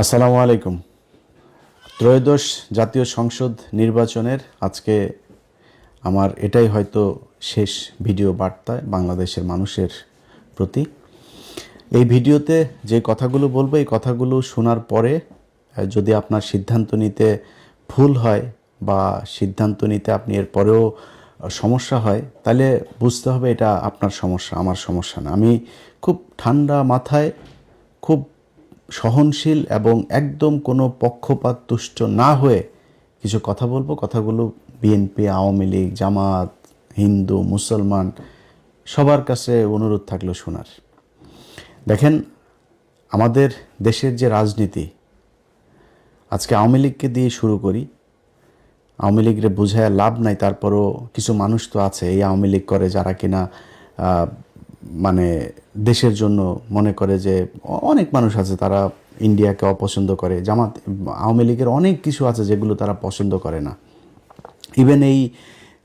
আসসালামু আলাইকুম। ত্রয়োদশ জাতীয় সংসদ নির্বাচনের আজকে আমার এটাই হয়তো শেষ ভিডিও বার্তা বাংলাদেশের মানুষের প্রতি। এই ভিডিওতে যে কথাগুলো বলবো, এই কথাগুলো শোনার পরে যদি আপনার সিদ্ধান্ত নিতে ভুল হয় বা সিদ্ধান্ত নিতে আপনি এর পরেও সমস্যা হয়, তাহলে বুঝতে হবে এটা আপনার সমস্যা, আমার সমস্যা না। আমি খুব ঠান্ডা মাথায়, খুব সহনশীল এবং একদম কোনো পক্ষপাত তুষ্ট না হয়ে কিছু কথা বলবো। কথাগুলো বিএনপি, আওয়ামী লীগ, জামাত, হিন্দু, মুসলমান সবার কাছে অনুরোধ থাকলো শোনার। দেখেন, আমাদের দেশের যে রাজনীতি, আজকে আওয়ামী লীগকে দিয়ে শুরু করি। আওয়ামী লীগরে বুঝায় লাভ নাই, তারপরও কিছু মানুষ তো আছে এই আওয়ামী লীগ করে যারা কিনা মানে দেশের জন্য মনে করে যে অনেক মানুষ আছে তারা ইন্ডিয়াকে অপছন্দ করে। জামাত, আওয়ামী লীগের অনেক কিছু আছে যেগুলো তারা পছন্দ করে না। ইভেন এই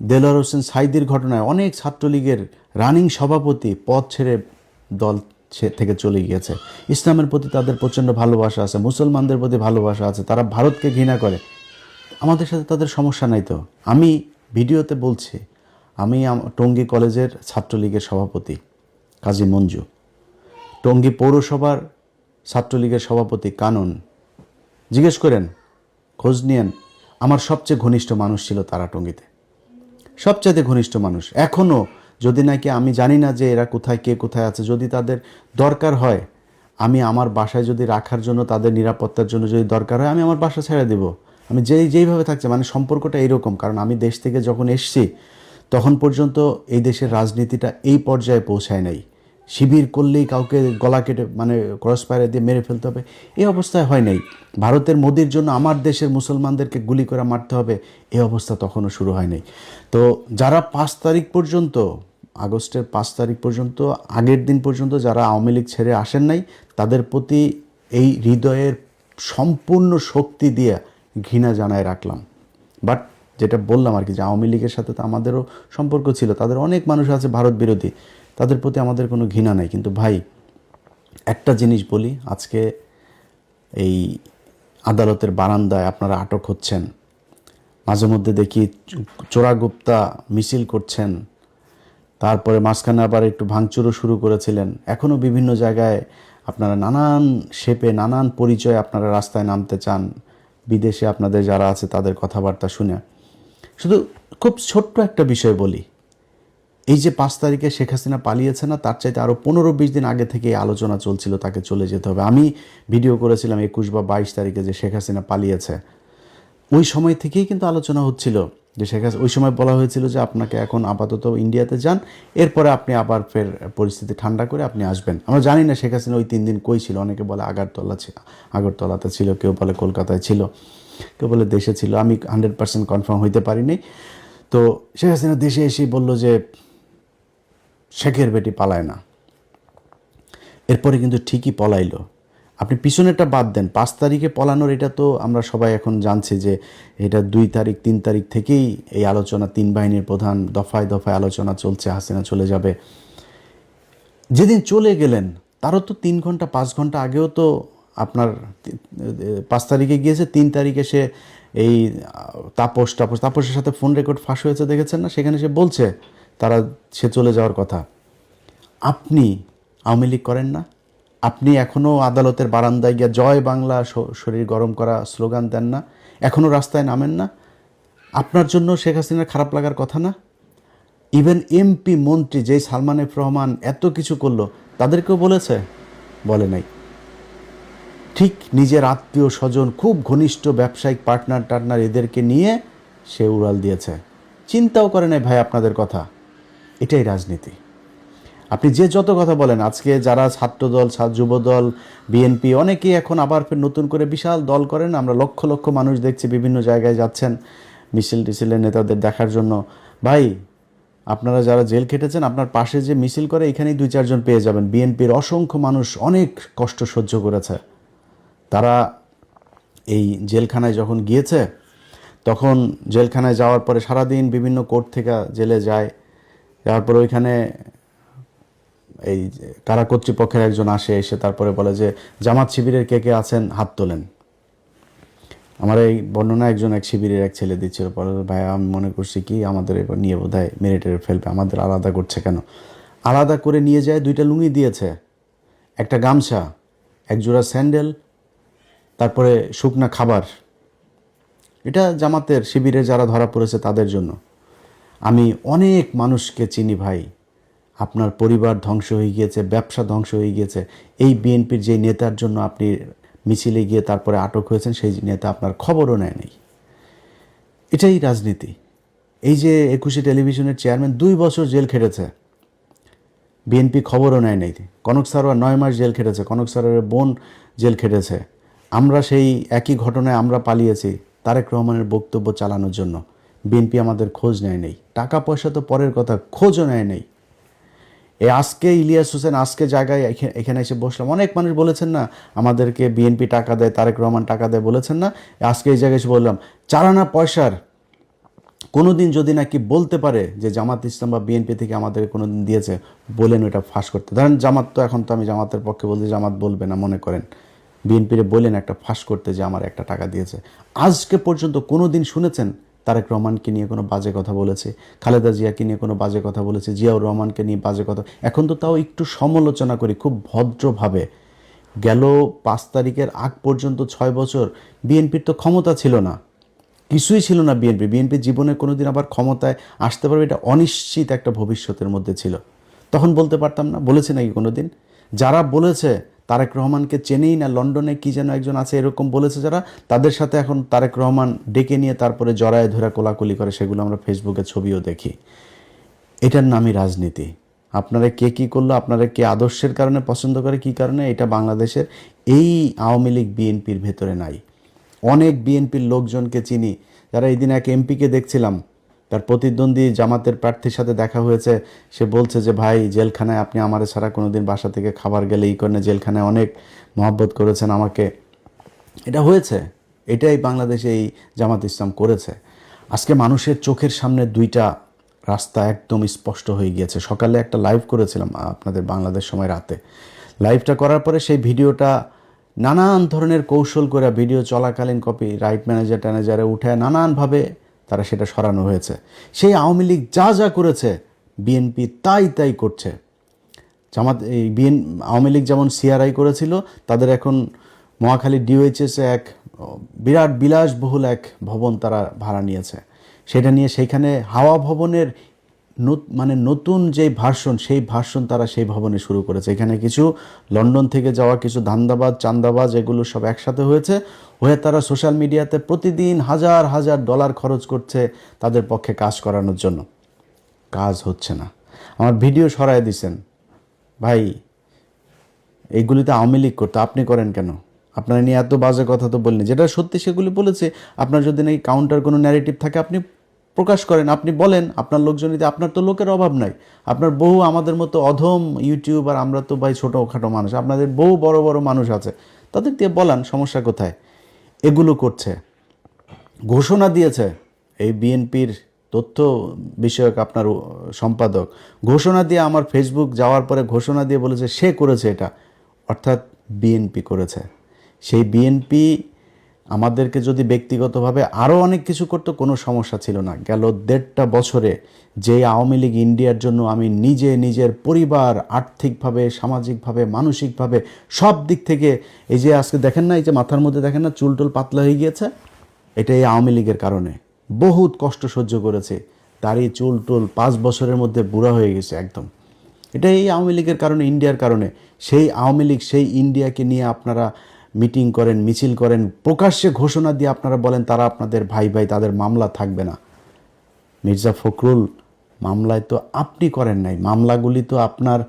দেলোয়ার হোসেন সাঈদীর ঘটনায় অনেক ছাত্রলীগের রানিং সভাপতি পদ ছেড়ে দল থেকে চলে গিয়েছে। ইসলামের প্রতি তাদের প্রচণ্ড ভালোবাসা আছে, মুসলমানদের প্রতি ভালোবাসা আছে, তারা ভারতকে ঘৃণা করে। আমাদের সাথে তাদের সমস্যা নাই তো। আমি ভিডিওতে বলছি, আমি টঙ্গী কলেজের ছাত্রলীগের সভাপতি কাজী মঞ্জু, টঙ্গী পৌরসভার ছাত্রলীগের সভাপতি কানন। জিজ্ঞেস করেন, খোঁজ নিয়েন, আমার সবচেয়ে ঘনিষ্ঠ মানুষ ছিল তারা টঙ্গীতে, সবচাইতে ঘনিষ্ঠ মানুষ। এখনও যদি নাকি আমি জানি না যে এরা কোথায়, কে কোথায় আছে, যদি তাদের দরকার হয়, আমি আমার বাসায় যদি রাখার জন্য, তাদের নিরাপত্তার জন্য যদি দরকার হয়, আমি আমার বাসা ছেড়ে দেব। আমি যেইভাবে থাকছে, মানে সম্পর্কটা এইরকম। কারণ আমি দেশ থেকে যখন এসছি তখন পর্যন্ত এই দেশের রাজনীতিটা এই পর্যায়ে পৌঁছায় নাই। শিবির করলেই কাউকে গলা কেটে মানে ক্রস ফায়ার দিয়ে মেরে ফেলতে হবে, এই অবস্থায় হয় নাই। ভারতের মোদির জন্য আমার দেশের মুসলমানদেরকে গুলি করে মারতে হবে, এই অবস্থা তখনও শুরু হয় নাই। তো যারা 5 তারিখ পর্যন্ত, আগস্টের 5 তারিখ পর্যন্ত, আগের দিন পর্যন্ত যারা আওয়ামী লীগ ছেড়ে আসেন নাই, তাদের প্রতি এই হৃদয়ের সম্পূর্ণ শক্তি দিয়ে ঘৃণা জানায় রাখলাম। বাট যেটা বললাম আর কি, যে আওয়ামী লীগের সাথে তো আমাদেরও সম্পর্ক ছিল, তাদের অনেক মানুষ আছে ভারত বিরোধী, তাদের প্রতি আমাদের কোনো ঘৃণা নাই। কিন্তু ভাই, একটা জিনিস বলি, আজকে এই আদালতের বারান্দায় আপনারা আটক হচ্ছেন, মাঝে মধ্যে দেখি চোরাগুপ্তা মিছিল করছেন, তারপরে মাঝখানে আবার একটু ভাঙচুরও শুরু করেছিলেন। এখনও বিভিন্ন জায়গায় আপনারা নানান শেপে, নানান পরিচয়ে আপনারা রাস্তায় নামতে চান, বিদেশে আপনাদের যারা আছে তাদের কথাবার্তা শুনে। শুধু খুব ছোট্ট একটা বিষয় বলি, এই যে 5 তারিখে শেখ হাসিনা পালিয়েছে না, তার চাইতে আরও 15-20 দিন আগে থেকে এই আলোচনা চলছিল তাকে চলে যেতে হবে। আমি ভিডিও করেছিলাম 21 বা 22 তারিখে যে শেখ হাসিনা পালিয়েছে, ওই সময় থেকেই কিন্তু আলোচনা হচ্ছিল যে শেখ হাসিনা, ওই সময় বলা হয়েছিল যে আপনাকে এখন আপাতত ইন্ডিয়াতে যান, এরপরে আপনি আবার ফের পরিস্থিতি ঠান্ডা করে আপনি আসবেন। আমরা জানি না শেখ হাসিনা ওই 3 দিন কই ছিল। অনেকে বলে আগরতলাতে ছিল, কেউ বলে কলকাতায় ছিল, কেউ বলে দেশে ছিল। আমি 100% কনফার্ম হইতে পারিনি। তো শেখ হাসিনা দেশে এসেই বলল যে শেখের বেটি পালায় না। এরপরে কিন্তু ঠিকই পলাইলো। আপনি পিছনেরটা বাদ দেন, 5 তারিখে পলানোর এটা তো আমরা সবাই এখন জানছি যে এটা 2 তারিখ 3 তারিখ থেকেই এই আলোচনা, 3 বাহিনীর প্রধান দফায় দফায় আলোচনা চলছে, হাসিনা চলে যাবে। যেদিন চলে গেলেন তারও তো 3 ঘন্টা 5 ঘন্টা আগেও তো আপনার 5 তারিখে গিয়েছে, 3 তারিখে সে এই তাপসের সাথে ফোন রেকর্ড ফাঁস হয়েছে, দেখেছেন না? সেখানে সে বলছে সে চলে যাওয়ার কথা। আপনি আওয়ামী লীগ করেন না? আপনি এখনও আদালতের বারান্দায় গিয়ে জয় বাংলা শরীর গরম করা স্লোগান দেন না? এখনও রাস্তায় নামেন না? আপনার জন্য শেখ হাসিনার খারাপ লাগার কথা না? ইভেন এমপি মন্ত্রী যেই সালমান এফ রহমান এত কিছু করলো, তাদেরকেও বলেছে? বলে নাই। ঠিক নিজের আত্মীয় স্বজন, খুব ঘনিষ্ঠ ব্যবসায়িক পার্টনার এদেরকে নিয়ে সে উড়াল দিয়েছে, চিন্তাও করে নাই ভাই আপনাদের কথা। এটাই রাজনীতি। আপনি যে যত কথা বলেন, আজকে যারা ছাত্রদল, যুবদল, বিএনপি অনেকেই এখন আবার ফের নতুন করে বিশাল দল করেন। আমরা লক্ষ লক্ষ মানুষ দেখছি বিভিন্ন জায়গায় যাচ্ছেন মিছিল টিছিলের নেতাদের দেখার জন্য। ভাই, আপনারা যারা জেল খেটেছেন, আপনার পাশে যে মিছিল করে এখানেই 2-4 জন পেয়ে যাবেন। বিএনপির অসংখ্য মানুষ অনেক কষ্ট সহ্য করেছে। তারা এই জেলখানায় যখন গিয়েছে, তখন জেলখানায় যাওয়ার পরে সারাদিন বিভিন্ন কোর্ট থেকে জেলে যায়, যাওয়ার পরে ওইখানে এই কারা কর্তৃপক্ষের একজন এসে তারপরে বলে যে জামাত শিবিরের কে কে আছেন হাত তোলেন। আমার এই বর্ণনা এক শিবিরের এক ছেলে দিচ্ছিল, পরে ভাই আমি মনে করছি কি আমাদের এবার নিয়ে বোধহয় মেরে টেরে ফেলবে, আমাদের আলাদা করছে কেন। আলাদা করে নিয়ে যায়, 2টা লুঙ্গি দিয়েছে, একটা গামছা, এক জোড়া স্যান্ডেল, তারপরে শুকনা খাবার। এটা জামাতের শিবিরে যারা ধরা পড়েছে তাদের জন্য। আমি অনেক মানুষকে চিনি ভাই, আপনার পরিবার ধ্বংস হয়ে গিয়েছে, ব্যবসা ধ্বংস হয়ে গিয়েছে এই বিএনপির যে নেতার জন্য। আপনি মিছিলে গিয়ে তারপরে আটক হয়েছেন, সেই নেতা আপনার খবরও নেয় নেই। এটাই রাজনীতি। এই যে 21 টেলিভিশনের চেয়ারম্যান 2 বছর জেল খেটেছে, বিএনপি খবরও নেয় নাই। কনক সারোয়ার 9 মাস জেল খেটেছে, কনক সারোয়ারের বোন জেল খেটেছে। আমরা সেই একই ঘটনায় আমরা পালিয়েছি তারেক রহমানের বক্তব্য চালানোর জন্য। বিএনপি আমাদের খোঁজ নেয় নেই, টাকা পয়সা তো পরের কথা, খোঁজও নেয় নেই। আজকে ইলিয়াস হোসেন আজকে জায়গায় এখানে এসে বসলাম, অনেক মানুষ বলেছেন না আমাদেরকে বিএনপি টাকা দেয়, তারেক রহমান টাকা দেয়, বলেছেন না। আজকে এই জায়গায় এসে বললাম 4 আনা পয়সার কোনো দিন যদি নাকি বলতে পারে যে জামাত ইসলাম বা বিএনপি থেকে আমাদের কোনো দিন দিয়েছে, বলেন ওটা ফাঁস করতে। ধরেন জামাত, তো এখন তো আমি জামাতের পক্ষে বলছি, জামাত বলবে না মনে করেন, বিএনপিরে বলেন একটা ফাঁস করতে যে আমার একটা টাকা দিয়েছে। আজকে পর্যন্ত কোনো দিন শুনেছেন তারেক রহমানকে নিয়ে কোনো বাজে কথা বলেছে, খালেদা জিয়াকে নিয়ে কোনো বাজে কথা বলেছে, জিয়াউর রহমানকে নিয়ে বাজে কথা? এখন তো তাও একটু সমালোচনা করি খুব ভদ্রভাবে। গেল 5 তারিখের আগ পর্যন্ত 6 বছর বিএনপির তো ক্ষমতা ছিল না, কিছুই ছিল না। বিএনপি জীবনে কোনো দিন আবার ক্ষমতায় আসতে পারবে এটা অনিশ্চিত একটা ভবিষ্যতের মধ্যে ছিল। তখন বলতে পারতাম না? বলেছে নাকি কোনো দিন? যারা বলেছে তারেক রহমানকে চেনেই না, লন্ডনে কি যেন একজন আছে এরকম বলেছে যারা, তাদের সাথে এখন তারেক রহমান ডেকে নিয়ে তারপরে জড়ায় ধরে কোলাকুলি করে, সেগুলো আমরা ফেসবুকে ছবিও দেখি। এটার নামই রাজনীতি। আপনারা কে কী করলো, আপনারা কে আদর্শের কারণে পছন্দ করে, কী কারণে, এটা বাংলাদেশের এই আওয়ামী লীগ বিএনপির ভেতরে নাই। অনেক বিএনপির লোকজনকে চিনি যারা, এই দিন এক এমপিকে দেখছিলাম, তার প্রতিদ্বন্দ্বী জামাতের প্রার্থীর সাথে দেখা হয়েছে। সে বলছে যে ভাই জেলখানায় আপনি আমার ছাড়া কোনো দিন বাসা থেকে খাবার গেলে এই করেন, জেলখানায় অনেক মহব্বত করেছেন আমাকে। এটা হয়েছে, এটাই বাংলাদেশে এই জামাত ইসলাম করেছে। আজকে মানুষের চোখের সামনে 2টা রাস্তা একদম স্পষ্ট হয়ে গিয়েছে। সকালে একটা লাইভ করেছিলাম আপনাদের বাংলাদেশ সময় রাতে। লাইভটা করার পরে সেই ভিডিওটা নানান ধরনের কৌশল করে, ভিডিও চলাকালীন কপি রাইট ম্যানেজারে উঠায় নানানভাবে তারা সেটা সরানো হয়েছে। সেই আওয়ামী লীগ যা যা করেছে বিএনপি তাই করছে। জামাত এই আওয়ামী লীগ যেমন সিআরআই করেছিল, তাদের এখন মহাখালী ডিওএইচএসে এক বিরাট বিলাসবহুল এক ভবন তারা ভাড়া নিয়েছে। সেটা নিয়ে সেইখানে হাওয়া ভবনের মানে নতুন যে ভার্সন, সেই ভার্সন তারা সেই ভবনে শুরু করেছে। এখানে কিছু লন্ডন থেকে যাওয়া কিছু ধান্দাবাজ চান্দাবাজ এগুলো সব একসাথে হয়ে তারা সোশ্যাল মিডিয়াতে প্রতিদিন হাজার হাজার ডলার খরচ করছে তাদের পক্ষে কাজ করানোর জন্য। কাজ হচ্ছে না, আমার ভিডিও সরায় দিছেন। ভাই এইগুলিতে আওয়ামী লীগ করতো, আপনি করেন কেন? আপনারা নিয়ে এত বাজে কথা তো বললেন, যেটা সত্যি সেগুলি বলেছে। আপনার যদি নাকি কাউন্টার কোনো ন্যারেটিভ থাকে আপনি প্রকাশ করেন, আপনি বলেন, আপনার লোকজন দিতে। আপনার তো লোকের অভাব নাই, আপনার বহু আমাদের মতো অধম ইউটিউবার, আমরা তো ভাই ছোটোখাটো মানুষ, আপনাদের বহু বড় বড় মানুষ আছে, তাদের দিয়ে বলান, সমস্যা কোথায়? এগুলো করছে, ঘোষণা দিয়েছে এই বিএনপির তথ্য বিষয়ক আপনার সম্পাদক, ঘোষণা দিয়ে আমার ফেসবুক যাওয়ার পরে ঘোষণা দিয়ে বলেছে সে করেছে এটা, অর্থাৎ বিএনপি করেছে। সেই বিএনপি আমাদেরকে যদি ব্যক্তিগতভাবে আরও অনেক কিছু করতো কোনো সমস্যা ছিল না। গেল 1.5টা বছরে যে আওয়ামী লীগ ইন্ডিয়ার জন্য আমি নিজের পরিবার, আর্থিকভাবে, সামাজিকভাবে, মানসিকভাবে সব দিক থেকে, এই যে আজকে দেখেন না, এই যে মাথার মধ্যে দেখেন না চুলটুল পাতলা হয়ে গিয়েছে, এটা এই আওয়ামী লীগের কারণে। বহুত কষ্ট সহ্য করেছে, দাড়ি চুল টুল 5 বছরের মধ্যে বুড়া হয়ে গেছে একদম। এটা এই আওয়ামী লীগের কারণে, ইন্ডিয়ার কারণে। সেই আওয়ামী লীগ, সেই ইন্ডিয়াকে নিয়ে আপনারা মিটিং করেন, মিছিল করেন, প্রকাশ্যে ঘোষণা দিয়ে আপনারা বলেন তারা আপনাদের ভাই, তাদের মামলা থাকবে না। মির্জা ফখরুল মামলায় তো আপনি করেন নাই, মামলাগুলি তো আপনার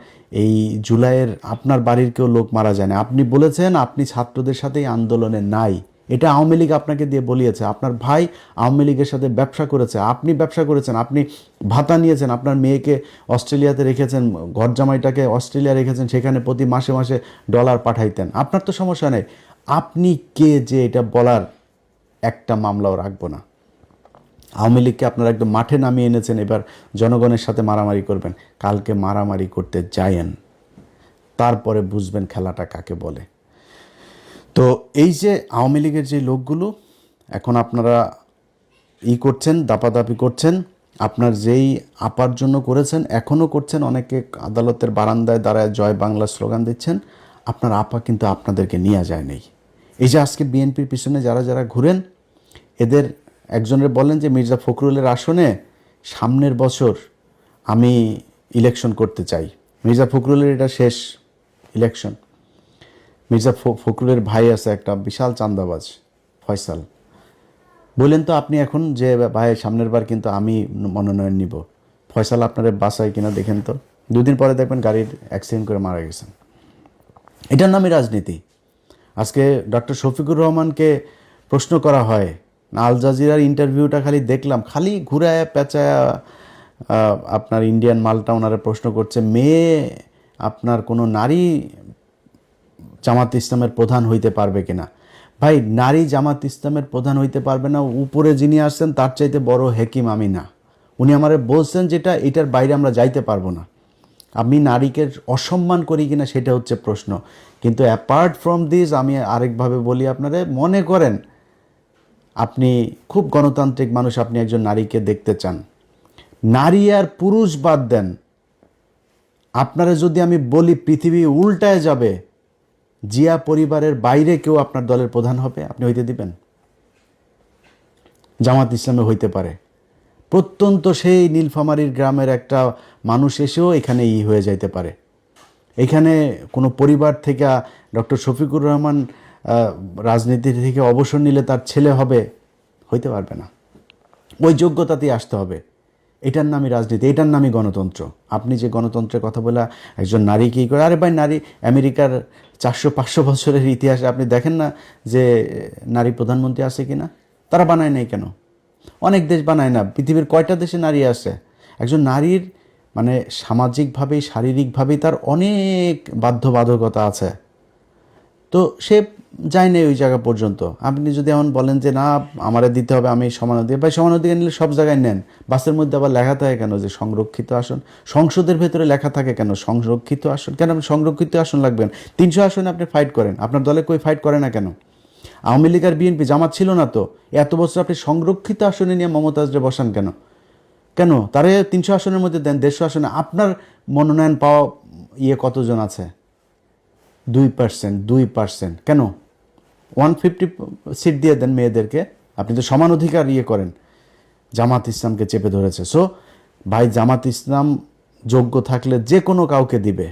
এই জুলাইয়ের আপনার বাড়ির কেউ লোক মারা যায় না। আপনি বলেছেন আপনি ছাত্রদের সাথেই আন্দোলনে নাই, এটা আওয়ামী লীগ আপনাকে দিয়ে বলিয়েছে। আপনার ভাই আওয়ামী লীগের সাথে ব্যবসা করেছে, আপনি ব্যবসা করেছেন, আপনি ভাতা নিয়েছেন, আপনার মেয়েকে অস্ট্রেলিয়াতে রেখেছেন, ঘর জামাইটাকে অস্ট্রেলিয়া রেখেছেন, সেখানে প্রতি মাসে মাসে ডলার পাঠাইতেন। আপনার তো সমস্যা নেই, আপনি কে যে এটা বলার? একটা মামলাও রাখবো না। আওয়ামী লীগকে আপনারা একদম মাঠে নামিয়ে এনেছেন, এবার জনগণের সাথে মারামারি করবেন। কালকে মারামারি করতে যায়েন, তারপরে বুঝবেন খেলাটা কাকে বলে। তো এই যে আওয়ামী লীগের যে লোকগুলো এখন আপনারা করছেন, দাপাদাপি করছেন, আপনার যেই আপার জন্য করেছেন এখনও করছেন, অনেকে আদালতের বারান্দায় দাঁড়ায় জয় বাংলা স্লোগান দিচ্ছেন, আপনার আপা কিন্তু আপনাদেরকে নিয়ে যায় নেই। এই যে আজকে বিএনপির পিছনে যারা যারা ঘুরেন, এদের একজনের বলেন যে মির্জা ফখরুলের আসনে সামনের বছর আমি ইলেকশন করতে চাই। মির্জা ফখরুলের এটা শেষ ইলেকশন। মির্জা ফখরুলের ভাই আছে একটা বিশাল চাঁদাবাজ, ফয়সাল, বললেন তো আপনি এখন যে ভাই সামনের বার কিন্তু আমি মনোনয়ন নিব, ফয়সাল আপনার বাসায় কিনা দেখেন তো। 2 দিন পরে দেখবেন গাড়ির অ্যাক্সিডেন্ট করে মারা গেছেন। এটার নামই রাজনীতি। আজকে ডক্টর শফিকুর রহমানকে প্রশ্ন করা হয়, আল জাজিরার ইন্টারভিউটা খালি দেখলাম, খালি ঘুরায় পেঁচায় আপনার ইন্ডিয়ান মালটা ওনারা প্রশ্ন করছে, মেয়ে আপনার কোনো নারী জামাত ইসলামের প্রধান হইতে পারবে কিনা। ভাই, নারী জামাত ইসলামের প্রধান হইতে পারবে না, উপরে যিনি আসছেন তার চাইতে বড় হেকিম আমি না। উনি আমারে বলছেন যেটা, এটার বাইরে আমরা যাইতে পারবো না। আমি নারীকে অসম্মান করি কিনা সেটা হচ্ছে প্রশ্ন। কিন্তু অ্যাপার্ট ফ্রম দিস আমি আরেকভাবে বলি আপনারা, মনে করেন আপনি খুব গণতান্ত্রিক মানুষ, আপনি একজন নারীকে দেখতে চান, নারী আর পুরুষ বাদ দেন, আপনারা যদি আমি বলি পৃথিবী উল্টায় যাবে, জিয়া পরিবারের বাইরে কেউ আপনার দলের প্রধান হবে, আপনি হইতে দিবেন? জামাত ইসলামে হইতে পারে, প্রত্যন্ত সেই নীলফামারীর গ্রামের একটা মানুষ এসেও এখানে হয়ে যাইতে পারে। এখানে কোনো পরিবার থেকে ডক্টর শফিকুর রহমান রাজনীতি থেকে অবসর নিলে তার ছেলে হবে, হইতে পারবে না। ওই যোগ্যতাতেই আসতে হবে। এটার নামই রাজনীতি, এটার নামই গণতন্ত্র। আপনি যে গণতন্ত্রের কথা বলে একজন নারী কী করে, আরে ভাই, নারী আমেরিকার 400-500 বছরের ইতিহাসে আপনি দেখেন না যে নারী প্রধানমন্ত্রী আছে কি না? তারা বানায় নাই কেন? অনেক দেশ বানায় না। পৃথিবীর কয়টা দেশে নারী আছে? একজন নারীর মানে সামাজিকভাবেই শারীরিকভাবেই তার অনেক বাধ্যবাধকতা আছে, তো সে যায় না ওই জায়গা পর্যন্ত। আপনি যদি এমন বলেন যে না আমারে দিতে হবে, আমি সমানাধিকার, ভাই সমানাধিকার নিলে সব জায়গায় নেন। বাসের মধ্যে আবার লেখা থাকে কেন যে সংরক্ষিত আসন? সংসদের ভেতরে লেখা থাকে কেন সংরক্ষিত আসন? কেন আপনি সংরক্ষিত আসন লাগবেন? 300 আসনে আপনি ফাইট করেন, আপনার দলে কই ফাইট করে না কেন? আওয়ামী লীগ আর বিএনপি জামাত ছিল না তো, এত বছর আপনি সংরক্ষিত আসনে নিয়ে মমতাজরে বসান কেন? কেন তারে 300 আসনের মধ্যে দেন, 150 আসনে। আপনার মনোনয়ন পাওয়া কতজন আছে? 2%। কেন 150 সিট দিয়ে দেন মেয়েদেরকে? আপনি তো সমান অধিকার করেন। জামাত ইসলামকে চেপে ধরেছে। সো ভাই, জামাত ইসলাম যোগ্য থাকলে যে কোনো কাউকে দিবে,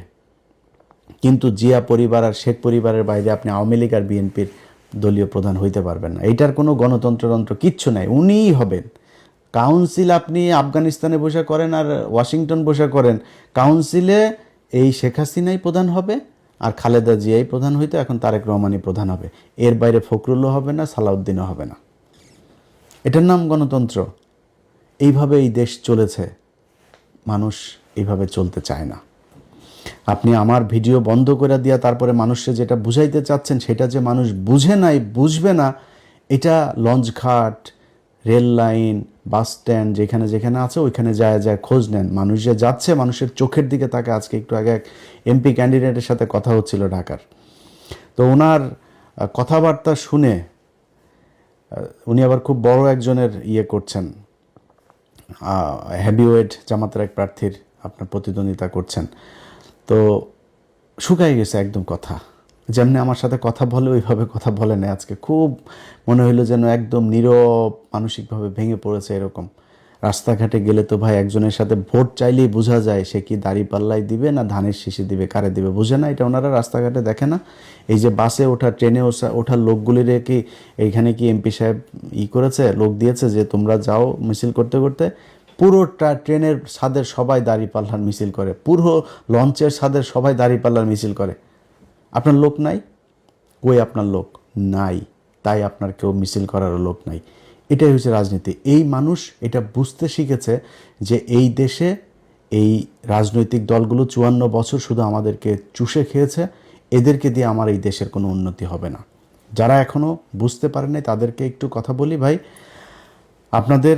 কিন্তু জিয়া পরিবার আর শেখ পরিবারের বাইরে আপনি আওয়ামী লীগ আর বিএনপির দলীয় প্রধান হইতে পারবেন না। এইটার কোনো গণতন্ত্রতন্ত্র কিচ্ছু নাই, উনিই হবেন। কাউন্সিল আপনি আফগানিস্তানে বসে করেন আর ওয়াশিংটন বসে করেন, কাউন্সিলে এই শেখ হাসিনাই প্রধান হবে আর খালেদা জিয়াই প্রধান হইতো, এখন তারেক রহমানই প্রধান হবে। এর বাইরে ফখরুলও হবে না, সালাউদ্দিনও হবে না। এটার নাম গণতন্ত্র। এইভাবে এই দেশ চলেছে, মানুষ এইভাবে চলতে চায় না। আপনি আমার ভিডিও বন্ধ করে দিয়া তারপরে মানুষকে যেটা বুঝাইতে চাচ্ছেন সেটা যে মানুষ বুঝে নাই, বুঝবে না, এটা লঞ্চঘাট, রেল লাইন, বাস স্ট্যান্ড যেখানে যেখানে আছে ওইখানে যায় যায় খোঁজ নেন। মানুষ যে যাচ্ছে মানুষের চোখের দিকে তাকে। আজকে একটু আগে এক এমপি ক্যান্ডিডেটের সাথে কথা হচ্ছিল ঢাকার, তো ওনার কথাবার্তা শুনে, উনি আবার খুব বড় একজনের করছেন, হেভিওয়েট জামাতের এক প্রার্থীর আপনার প্রতিদ্বন্দ্বিতা করছেন, তো শুকাই গেছে একদম কথা। যেমনি আমার সাথে কথা বলে ওইভাবে কথা বলে না। আজকে খুব মনে হইলো যেন একদম নীরব, মানসিকভাবে ভেঙে পড়েছে এরকম। রাস্তাঘাটে গেলে তো ভাই একজনের সাথে ভোট চাইলেই বোঝা যায় সে কি দাঁড়িপাল্লাই দিবে না ধানের শীষে দিবে, কারে দিবে বুঝে না। এটা ওনারা রাস্তাঘাটে দেখে না। এই যে বাসে ওঠা, ট্রেনে ওঠার লোকগুলির কি এইখানে কি এমপি সাহেব করেছে, লোক দিয়েছে যে তোমরা যাও মিছিল করতে করতে? পুরো ট্রেনের ছাদের সবাই দাঁড়িপাল্লার মিছিল করে, পুরো লঞ্চের ছাদের সবাই দাঁড়িপাল্লার মিছিল করে। আপনার লোক নাই? কই আপনার লোক নাই, তাই আপনার কেউ মিছিল করারও লোক নাই। এটাই হচ্ছে রাজনীতি। এই মানুষ এটা বুঝতে শিখেছে যে এই দেশে এই রাজনৈতিক দলগুলো 54 বছর শুধু আমাদেরকে চুষে খেয়েছে, এদেরকে দিয়ে আমার এই দেশের কোনো উন্নতি হবে না। যারা এখনও বুঝতে পারে নাই তাদেরকে একটু কথা বলি, ভাই আপনাদের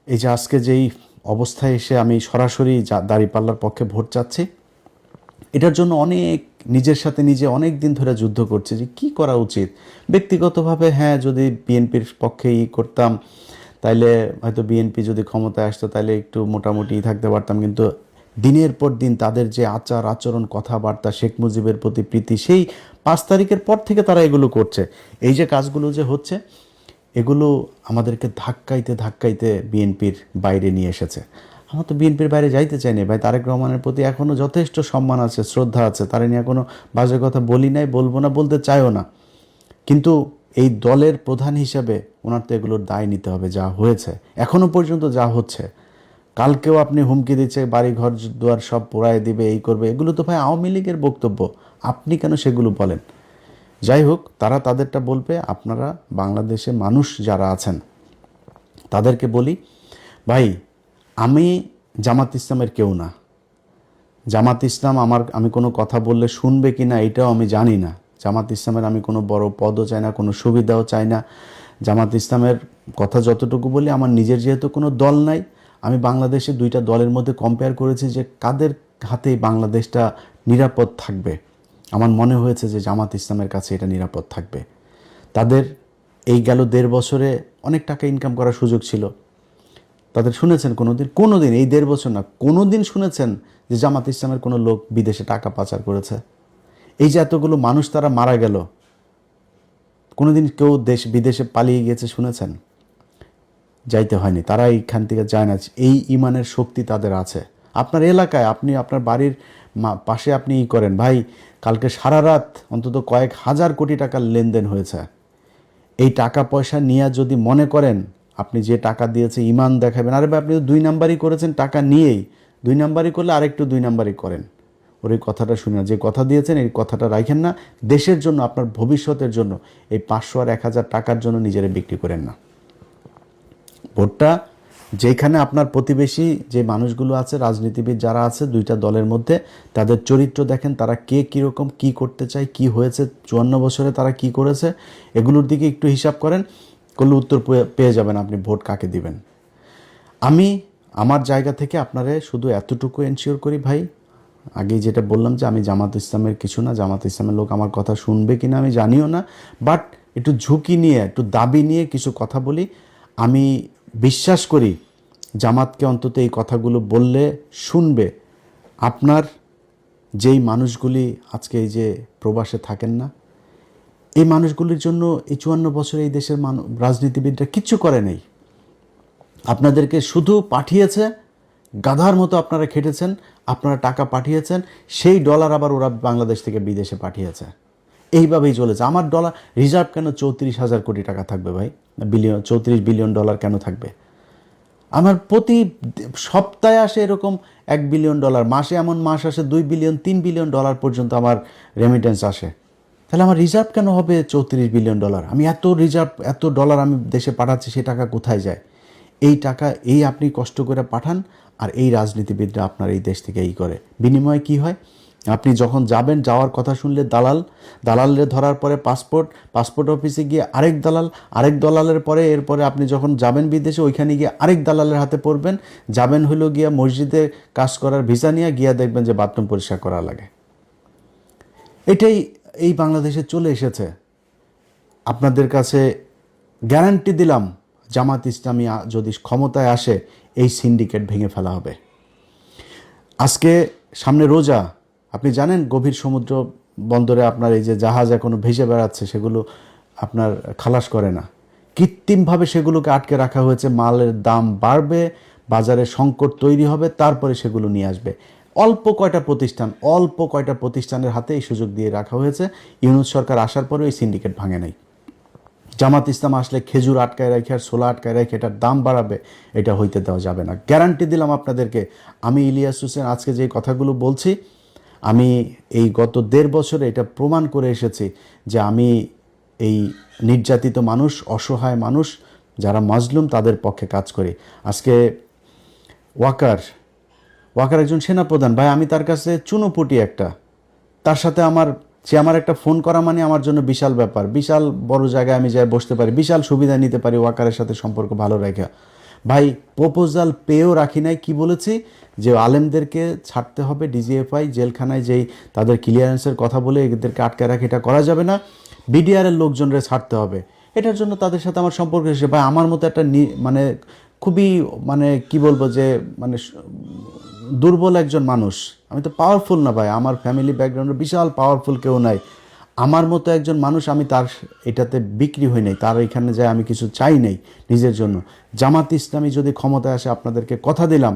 এই যে আজকে যেই অবস্থায় এসে আমি সরাসরি দাঁড়িপাল্লার পক্ষে ভোট চাচ্ছি, এটার জন্য নিজের সাথে নিজে অনেক দিন ধরে যুদ্ধ করছে যে কি করা উচিত। ব্যক্তিগতভাবে হ্যাঁ, যদি বিএনপির পক্ষে করতাম তাইলে হয়তো বিএনপি যদি ক্ষমতায় আসতো তাহলে একটু মোটামুটি থাকতে পারতাম, কিন্তু দিনের পর দিন তাদের যে আচার আচরণ, কথাবার্তা, শেখ মুজিবের প্রতি প্রীতি, সেই 5 তারিখের পর থেকে তারা এগুলো করছে। এই যে কাজগুলো যে হচ্ছে, এগুলো আমাদেরকে ধাক্কাইতে ধাক্কাইতে বিএনপির বাইরে নিয়ে এসেছে। আমরা তো বিএনপির বাইরে যাইতে চাইনি ভাই। তারেক রহমানের প্রতি এখনও যথেষ্ট সম্মান আছে, শ্রদ্ধা আছে, তারা নিয়ে কোনো বাজে কথা বলি নাই, বলবো না, বলতে চাইও না। কিন্তু এই দলের প্রধান হিসাবে ওনার তো এগুলোর দায় নিতে হবে। যা হয়েছে এখনও পর্যন্ত, যা হচ্ছে, কালকেও আপনি হুমকি দিচ্ছে বাড়ি ঘর দুয়ার সব পোড়ায় দিবে, এই করবে, এগুলো তো ভাই আওয়ামী লীগের বক্তব্য। আপনি কেন সেগুলো বলেন? যাই হোক, তারা তাদেরটা বলবে। আপনারা বাংলাদেশে মানুষ যারা আছেন তাদেরকে বলি, ভাই আমি জামাত ইসলামের কেউ না। জামাত ইসলাম আমি কোনো কথা বললে শুনবে কি না এটাও আমি জানি না। জামাত ইসলামের আমি কোনো বড় পদও চাই না, কোনো সুবিধাও চাই না। জামাত ইসলামের কথা যতটুকু বলি, আমার নিজের যেহেতু কোনো দল নাই, আমি বাংলাদেশে 2টা দলের মধ্যে কম্পেয়ার করেছি যে কাদের হাতেই বাংলাদেশটা নিরাপদ থাকবে। আমার মনে হয়েছে যে জামাত ইসলামের কাছে এটা নিরাপদ থাকবে। তাদের এই গেল 1.5 বছরে অনেক টাকা ইনকাম করার সুযোগ ছিল। তাদের শুনেছেন কোনোদিন এই 1.5 বছর না, কোনোদিন শুনেছেন যে জামাত ইসলামের কোনো লোক বিদেশে টাকা পাচার করেছে? এই যে এতগুলো মানুষ তারা মারা গেল, কোনোদিন কেউ বিদেশে পালিয়ে গিয়েছে শুনেছেন? যাইতে হয়নি, তারা এইখান থেকে যায় না। এই ইমানের শক্তি তাদের আছে। আপনার এলাকায়, আপনি আপনার বাড়ির পাশে আপনি করেন ভাই, কালকে সারা রাত অন্তত কয়েক হাজার কোটি টাকার লেনদেন হয়েছে। এই টাকা পয়সা নিয়ে যদি মনে করেন আপনি যে টাকা দিয়েছে ইমান দেখাবেন, আরে ভাই আপনি তো 2 নাম্বারই করেছেন টাকা নিয়েই। 2 নাম্বারই করলে আরেকটু 2 নাম্বারই করেন। ওর এই কথাটা শুনে যে কথা দিয়েছেন এই কথাটা রাখেন না। দেশের জন্য, আপনার ভবিষ্যতের জন্য এই 500 আর 1000 টাকার জন্য নিজেরা বিক্রি করেন না। ভোটটা যেখানে আপনার প্রতিবেশী যে মানুষগুলো আছে, রাজনীতিবিদ যারা আছে 2টা দলের মধ্যে, তাদের চরিত্র দেখেন, তারা কে কীরকম, কী করতে চায়, কি হয়েছে 54 বছরে তারা কি করেছে, এগুলোর দিকে একটু হিসাব করেন, করলে উত্তর পেয়ে যাবেন আপনি ভোট কাকে দিবেন। আমি আমার জায়গা থেকে আপনারে শুধু এতটুকু এনশিওর করি ভাই, আগেই যেটা বললাম যে আমি জামাত ইসলামের কিছু না, জামাত ইসলামের লোক আমার কথা শুনবে কিনা আমি জানিও না, বাট একটু ঝুঁকি নিয়ে, একটু দাবি নিয়ে কিছু কথা বলি। আমি বিশ্বাস করি জামাতকে অন্তত এই কথাগুলো বললে শুনবে। আপনার যেই মানুষগুলি আজকে এই যে প্রবাসে থাকেন না, এই মানুষগুলির জন্য এই 54 বছরে এই দেশের রাজনীতিবিদরা কিচ্ছু করে নেই। আপনাদেরকে শুধু পাঠিয়েছে, গাধার মতো আপনারা খেটেছেন, আপনারা টাকা পাঠিয়েছেন, সেই ডলার আবার ওরা বাংলাদেশ থেকে বিদেশে পাঠিয়েছে। এইভাবেই চলেছে। আমার ডলার রিজার্ভ কেন 34,000 কোটি টাকা থাকবে ভাই? 34 বিলিয়ন ডলার কেন থাকবে? আমার প্রতি সপ্তাহে আসে এরকম 1 বিলিয়ন ডলার, মাসে এমন মাস আসে 2 বিলিয়ন 3 বিলিয়ন ডলার পর্যন্ত আমার রেমিটেন্স আসে। তাহলে আমার রিজার্ভ কেন হবে 34 বিলিয়ন ডলার? আমি এত রিজার্ভ, এত ডলার আমি দেশে পাঠাচ্ছি, সেই টাকা কোথায় যায়? এই টাকা আপনি কষ্ট করে পাঠান, আর এই রাজনীতিবিদরা আপনার এই দেশ থেকে করে। বিনিময়ে কি হয়? আপনি যখন যাবেন, যাওয়ার কথা শুনলে দালালের ধরার পরে পাসপোর্ট অফিসে গিয়ে আরেক দালালের পরে, এরপরে আপনি যখন যাবেন বিদেশে, ওইখানে গিয়ে আরেক দালালের হাতে পড়বেন। যাবেন হলো গিয়া মসজিদে কাজ করার ভিসা নিয়ে গিয়া, দেখবেন যে বাথরুম পরিষ্কার করা লাগে। এটাই এই বাংলাদেশে চলে এসেছে। আপনাদের কাছে গ্যারান্টি দিলাম, জামাত ইসলামী যদি ক্ষমতায় আসে, এই সিন্ডিকেট ভেঙে ফেলা হবে। আজকে সামনে রোজা, আপনি জানেন গভীর সমুদ্র বন্দরে আপনার এই যে জাহাজ এখনো ভেসে বেড়াচ্ছে, সেগুলো আপনার খালাস করে না। কৃত্রিমভাবে সেগুলোকে আটকে রাখা হয়েছে। মালের দাম বাড়বে, বাজারে সংকট তৈরি হবে, তারপরে সেগুলো নিয়ে আসবে। অল্প কয়টা প্রতিষ্ঠানের হাতে এই সুযোগ দিয়ে রাখা হয়েছে। ইউনূস সরকার আসার পরেও এই সিন্ডিকেট ভাঙে নাই। জামাত ইসলাম আসলে খেজুর আটকায় রাখে আর ছোলা আটকায় রাখে এটার দাম বাড়াবে, এটা হইতে দেওয়া যাবে না। গ্যারান্টি দিলাম আপনাদেরকে। আমি ইলিয়াস হোসেন আজকে যে কথাগুলো বলছি, আমি এই গত 1.5 বছরে এটা প্রমাণ করে এসেছি যে আমি এই নির্যাতিত মানুষ, অসহায় মানুষ যারা মাজলুম, তাদের পক্ষে কাজ করি। আজকে ওয়াকার একজন সেনাপ্রধান ভাই, আমি তার কাছে চুনোপুটি একটা, তার সাথে সে আমার একটা ফোন করা মানে আমার জন্য বিশাল ব্যাপার। বিশাল বড় জায়গায় আমি যাই বসতে পারি, বিশাল সুবিধা নিতে পারি ওয়াকারের সাথে সম্পর্ক ভালো রেখে। ভাই প্রপোজাল পেয়েও রাখি নাই, কি বলেছি যে আলেমদেরকে ছাড়তে হবে, ডিজিএফআই জেলখানায় যেই তাদের ক্লিয়ারেন্সের কথা বলে এদেরকে আটকে রাখে এটা করা যাবে না, বিডিআরের লোকজনরে ছাড়তে হবে। এটার জন্য তাদের সাথে আমার সম্পর্ক এসে ভাই আমার মতো একটা মানে খুবই মানে কি বলবো যে মানে দুর্বল একজন মানুষ, আমি তো পাওয়ারফুল না ভাই, আমার ফ্যামিলি ব্যাকগ্রাউন্ডে বিশাল পাওয়ারফুল কেউ নাই, আমার মতো একজন মানুষ, আমি তার এটাতে বিক্রি হই নাই, তার এখানে যায় আমি কিছু চাই নাই নিজের জন্য। জামাত ইসলামী যদি ক্ষমতায় আসে আপনাদেরকে কথা দিলাম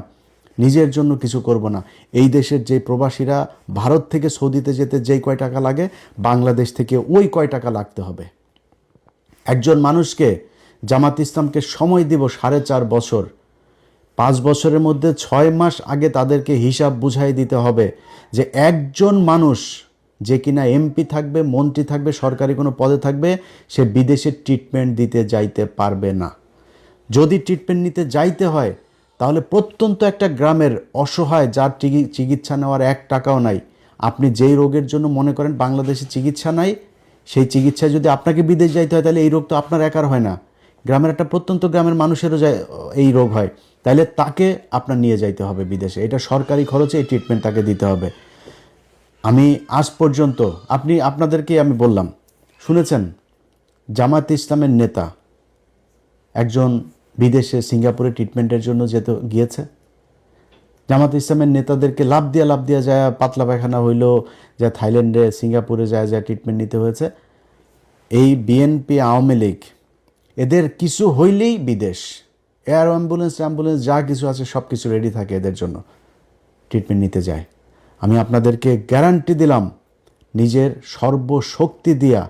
নিজের জন্য কিছু করব না। এই দেশের যে প্রবাসীরা ভারত থেকে সৌদিতে যেতে যেই কয় টাকা লাগে বাংলাদেশ থেকে ওই কয় টাকা লাগতে হবে। একজন মানুষকে জামাত ইসলামকে সময় দিব 4.5 বছর, 5 বছরের মধ্যে 6 মাস আগে তাদেরকে হিসাব বুঝাই দিতে হবে যে একজন মানুষ যে কিনা এমপি থাকবে, মন্ত্রী থাকবে, সরকারি কোনো পদে থাকবে, সে বিদেশে ট্রিটমেন্ট দিতে যাইতে পারবে না। যদি ট্রিটমেন্ট নিতে যাইতে হয় তাহলে প্রত্যন্ত একটা গ্রামের অসহায় যার চিকিৎসা নেওয়ার 1 টাকাও নাই, আপনি যেই রোগের জন্য মনে করেন বাংলাদেশে চিকিৎসা নাই, সেই চিকিৎসায় যদি আপনাকে বিদেশ যাইতে হয় তাহলে এই রোগ তো আপনার একার হয় না, গ্রামের একটা প্রত্যন্ত গ্রামের মানুষেরও এই রোগ হয়, তাহলে তাকে আপনার নিয়ে যাইতে হবে বিদেশে, এটা সরকারি খরচে এই ট্রিটমেন্ট তাকে দিতে হবে। আমি আজ পর্যন্ত আপনাদেরকে আমি বললাম, শুনেছেন জামাত ইসলামের নেতা একজন বিদেশে সিঙ্গাপুরে ট্রিটমেন্টের জন্য গিয়েছে? জামাত ইসলামের নেতাদেরকে লাভ দিয়া যায় পাতলা পায়খানা হইলো, যা থাইল্যান্ডে সিঙ্গাপুরে যায় ট্রিটমেন্ট নিতে হয়েছে। এই বিএনপি আওয়ামী লীগ এদের কিছু হইলেই বিদেশ, এয়ার অ্যাম্বুলেন্স যা কিছু আছে সব কিছু রেডি থাকে এদের জন্য, ট্রিটমেন্ট নিতে যায়। আমি আপনাদেরকে গ্যারান্টি দিলাম নিজের সর্বশক্তি দিয়া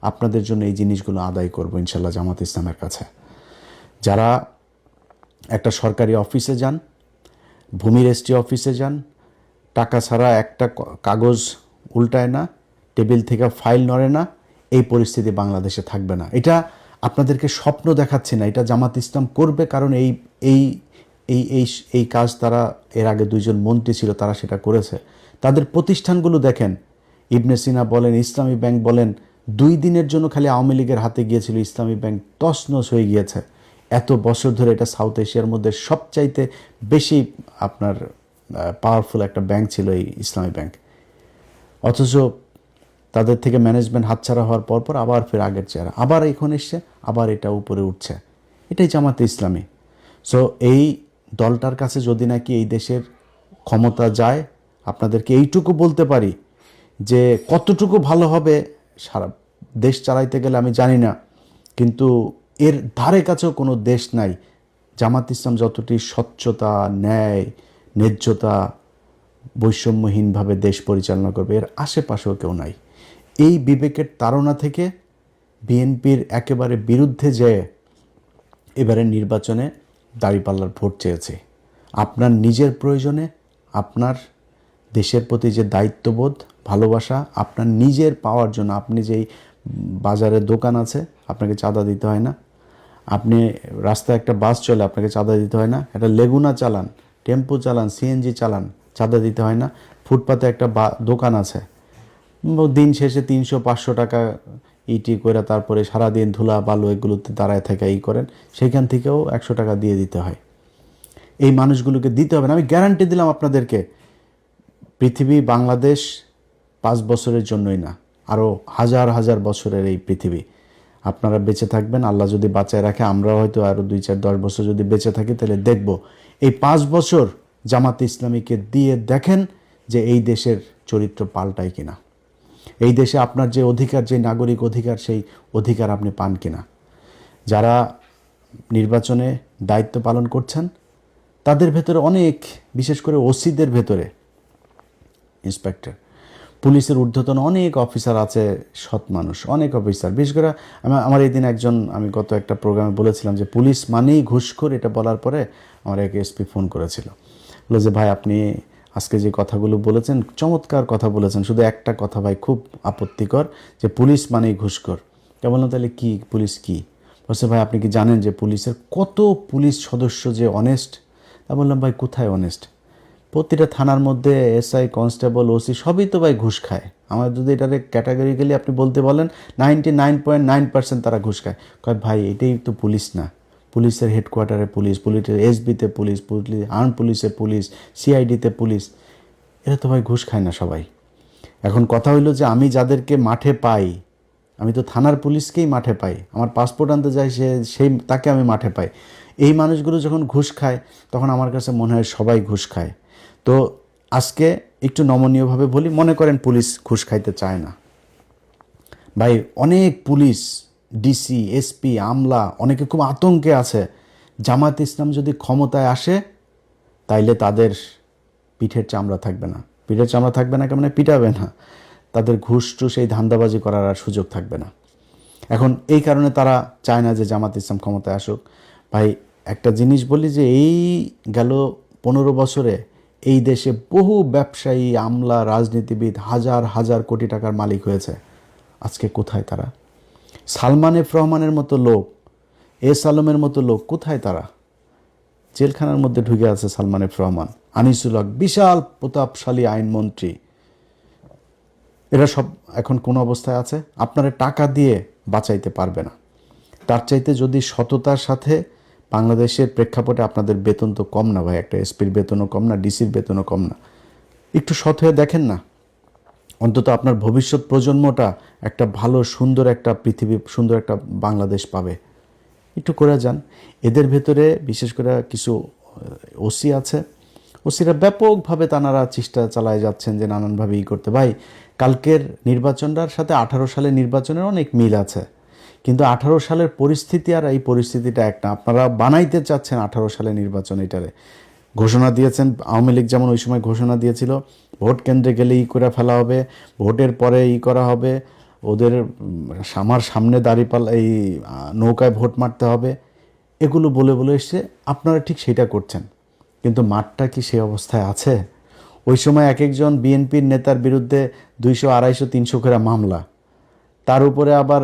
আপনাদের জন্য এই জিনিসগুলো আদায় করব ইনশাল্লাহ জামাত ইসলামের কাছে। যারা একটা সরকারি অফিসে যান, ভূমি রেজিস্ট্রি অফিসে যান, টাকা ছাড়া একটা কাগজ উল্টায় না, টেবিল থেকে ফাইল নড়ে না, এই পরিস্থিতি বাংলাদেশে থাকবে না। এটা আপনাদেরকে স্বপ্ন দেখাচ্ছি না, এটা জামাত ইসলাম করবে, কারণ এই এই এই এই এই কাজ তারা এর আগে 2 জন মন্ত্রী ছিল তারা সেটা করেছে। তাদের প্রতিষ্ঠানগুলো দেখেন, ইবনে সিনা বলেন, ইসলামী ব্যাংক বলেন, 2 দিনের জন্য খালি আওয়ামী লীগের হাতে গিয়েছিল ইসলামী ব্যাংক, তছনছ হয়ে গিয়েছে। এত বছর ধরে এটা সাউথ এশিয়ার মধ্যে সবচাইতে বেশি আপনার পাওয়ারফুল একটা ব্যাংক ছিল এই ইসলামী ব্যাংক, অথচ তাদের থেকে ম্যানেজমেন্ট হাতছাড়া হওয়ার পর আবার ফের আগের চেহারা, আবার এখন এসছে, আবার এটা উপরে উঠছে। এটাই জামাতে ইসলামী। সো এই দলটার কাছে যদি নাকি এই দেশের ক্ষমতা যায়, আপনাদেরকে এইটুকু বলতে পারি যে কতটুকু ভালো হবে সারা দেশ চালাইতে গেলে আমি জানি না, কিন্তু এর ধারে কাছেও কোনো দেশ নাই জামাত ইসলাম যতটি স্বচ্ছতা, ন্যায়, ন্যায্যতা, বৈষম্যহীনভাবে দেশ পরিচালনা করবে, এর আশেপাশেও কেউ নাই। এই বিবেকের তাড়না থেকে বিএনপির একেবারে বিরুদ্ধে যেয়ে এবারে নির্বাচনে দাঁড়িপাল্লার ভোট চেয়েছে। আপনার নিজের প্রয়োজনে, আপনার দেশের প্রতি যে দায়িত্ববোধ, ভালোবাসা, আপনার নিজের পাওয়ার জন্য, আপনি যেই বাজারে দোকান আছে আপনাকে চাঁদা দিতে হয় না, আপনি রাস্তায় একটা বাস চলে আপনাকে চাঁদা দিতে হয় না, একটা লেগুনা চালান, টেম্পো চালান, সিএনজি চালান, চাঁদা দিতে হয় না, ফুটপাতে একটা দোকান আছে, দিন শেষে 300-500 টাকা ইটি করে তারপরে সারাদিন ধুলা বালু এগুলোতে দাঁড়ায় থেকে করেন, সেখান থেকেও 100 টাকা দিয়ে দিতে হয়। এই মানুষগুলোকে দিতে হবে না। আমি গ্যারান্টি দিলাম আপনাদেরকে, পৃথিবী বাংলাদেশ 5 বছরের জন্যই না, আরও হাজার হাজার বছরের এই পৃথিবী। আপনারা বেঁচে থাকবেন, আল্লাহ যদি বাঁচায় রাখে, আমরাও হয়তো আরও 2-4-10 বছর যদি বেঁচে থাকি তাহলে দেখব এই 5 বছর জামাত ইসলামীকে দিয়ে দেখেন যে এই দেশের চরিত্র পাল্টায় কিনা, এই দেশে আপনার যে অধিকার, যে নাগরিক অধিকার, সেই অধিকার আপনি পান কিনা। যারা নির্বাচনে দায়িত্ব পালন করছেন তাদের ভেতরে অনেক, বিশেষ করে ওসিদের ভেতরে, ইন্সপেক্টর, পুলিশের ঊর্ধ্বতন অনেক অফিসার আছে, সৎ মানুষ, অনেক অফিসার। বিশেষ করে আমার এই দিন আমি গত একটা প্রোগ্রামে বলেছিলাম যে পুলিশ মানেই ঘুষখোর, এটা বলার পরে আমার এক এসপি ফোন করেছিল, বলে যে ভাই আপনি আজকে যে কথাগুলো বলেছেন চমৎকার কথা বলেছেন, শুধু একটা কথা ভাই খুব আপত্তিকর, যে পুলিশ মানেই ঘুষখোর। তা বললাম তাহলে কি, পুলিশ কি? বলছে ভাই আপনি কি জানেন যে পুলিশের কত পুলিশ সদস্য যে অনেস্ট? তা বললাম ভাই কোথায় অনেস্ট? প্রতিটা থানার মধ্যে এসআই, কনস্টেবল, ওসি সবই তো ভাই ঘুষ খায়। আমার যদি এটারে ক্যাটাগরিক্যালি আপনি বলতে বলেন 99.9% তারা ঘুষ খায়। কয় ভাই এটাই তো পুলিশ না, পুলিশের হেডকোয়ার্টারে পুলিশ, পুলিশের এসবিতে পুলিশ, পুলিশ আর্ম পুলিশে পুলিশ, সিআইডিতে পুলিশ, এরা তো ভাই ঘুষ খায় না সবাই। এখন কথা হইলো যে আমি যাদেরকে মাঠে পাই, আমি তো থানার পুলিশকেই মাঠে পাই, আমার পাসপোর্ট আনতে যাই তাকে আমি মাঠে পাই। এই মানুষগুলো যখন ঘুষ খায় তখন আমার কাছে মনে হয় সবাই ঘুষ খায়। তো আজকে একটু নমনীয়ভাবে বলি, মনে করেন পুলিশ ঘুষ খাইতে চায় না, ভাই অনেক পুলিশ, ডিসি, এসপি, আমলা অনেকে খুব আতঙ্কে আছে। জামাত ইসলাম যদি ক্ষমতায় আসে তাইলে তাদের পিঠের চামড়া থাকবে না। পিঠের চামড়া থাকবে না কেমন, পিটাবে না, তাদের ঘুষ টুস এই ধান্দাবাজি করার আর সুযোগ থাকবে না। এখন এই কারণে তারা চায় না যে জামাত ইসলাম ক্ষমতায় আসুক। ভাই একটা জিনিস বলি যে এই গেল 15 বছরে এই দেশে বহু ব্যবসায়ী, আমলা, রাজনীতিবিদ হাজার হাজার কোটি টাকার মালিক হয়েছে। আজকে কোথায় তারা? সালমান এফ রহমানের মতো লোক, এস আলমের মতো লোক কোথায় তারা? জেলখানার মধ্যে ঢুকে আছে সালমান এফ রহমান, আনিসুল হক, বিশাল প্রতাপশালী আইনমন্ত্রী, এরা সব এখন কোন অবস্থায় আছে? আপনারা টাকা দিয়ে বাঁচাইতে পারবে না। তার চাইতে যদি সততার সাথে, বাংলাদেশের প্রেক্ষাপটে আপনাদের বেতন তো কম না ভাই, একটা এসপির বেতনও কম না, ডিসির বেতনও কম না, একটু সৎ হয়ে দেখেন না। অন্তত আপনার ভবিষ্যৎ প্রজন্মটা একটা ভালো সুন্দর একটা পৃথিবী, সুন্দর একটা বাংলাদেশ পাবে। একটু করে যান। এদের ভেতরে বিশেষ করে কিছু ওসি আছে, ওসিরা ব্যাপকভাবে তানারা চেষ্টা চালায় যাচ্ছেন যে নানানভাবে করতে। ভাই কালকের নির্বাচনটার সাথে 18 সালের নির্বাচনের অনেক মিল আছে, কিন্তু 18 সালের পরিস্থিতি আর এই পরিস্থিতিটা একটা। আপনারা বানাইতে চাচ্ছেন 18 সালের নির্বাচন, এটারে ঘোষণা দিয়েছেন। আওয়ামী লীগ যেমন ওই সময় ঘোষণা দিয়েছিল ভোট কেন্দ্রে গেলে করে ফেলা হবে, ভোটের পরে করা হবে, ওদের আমার সামনে দাঁড়িপাল্লা এই নৌকায় ভোট মারতে হবে, এগুলো বলে বলে এসে আপনারা ঠিক সেটা করছেন। কিন্তু মাঠটা কি সেই অবস্থায় আছে? ওই সময় এক একজন বিএনপির নেতার বিরুদ্ধে 200, 250, 300 করে মামলা, তার উপরে আবার